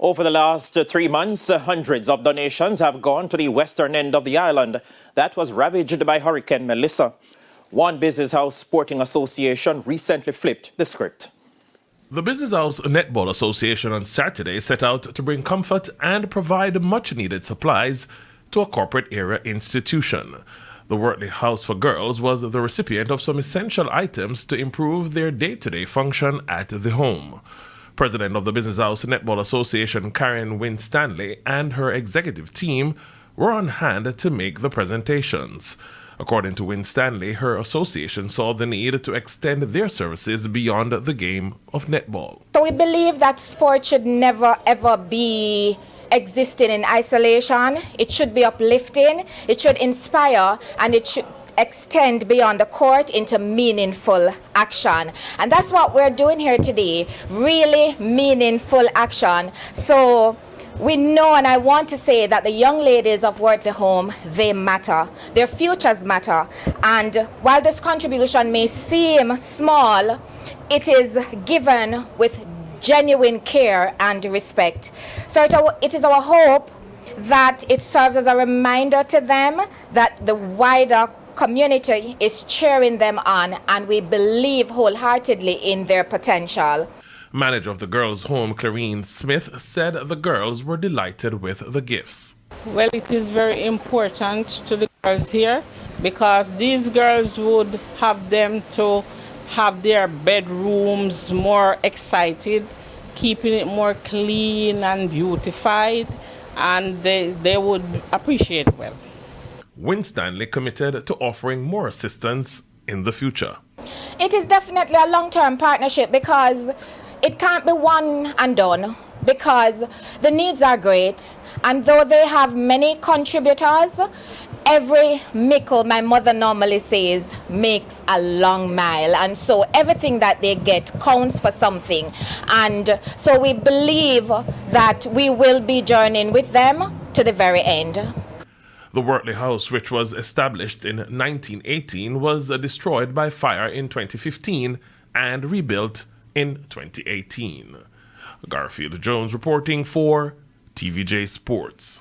Over the last 3 months, hundreds of donations have gone to the western end of the island that was ravaged by Hurricane Melissa. One Business House Sporting Association recently flipped the script. The Business House Netball Association on Saturday set out to bring comfort and provide much-needed supplies to a corporate-area institution. The Wortley House for Girls was the recipient of some essential items to improve their day-to-day function at the home. President of the Business House Netball Association, Karen Winstanley, and her executive team were on hand to make the presentations. According to Winstanley, her association saw the need to extend their services beyond the game of netball. So we believe that sport should never ever be existing in isolation. It should be uplifting, it should inspire, and it should extend beyond the court into meaningful action. And that's what we're doing here today, really meaningful action. So we know, and I want to say that the young ladies of Wortley Home, they matter. Their futures matter. And while this contribution may seem small, it is given with genuine care and respect. So it is our hope that it serves as a reminder to them that the wider community is cheering them on, and we believe wholeheartedly in their potential. Manager of the girls' home, Clarine Smith, said the girls were delighted with the gifts. Well, it is very important to the girls here because these girls would have them to have their bedrooms more excited, keeping it more clean and beautified, and they would appreciate it well. Winstanley committed to offering more assistance in the future. It is definitely a long-term partnership because it can't be one and done, because the needs are great, and though they have many contributors, every mickle, my mother normally says, makes a long mile, and so everything that they get counts for something. And so we believe that we will be journeying with them to the very end. The Wortley House, which was established in 1918, was destroyed by fire in 2015 and rebuilt in 2018. Garfield Jones reporting for TVJ Sports.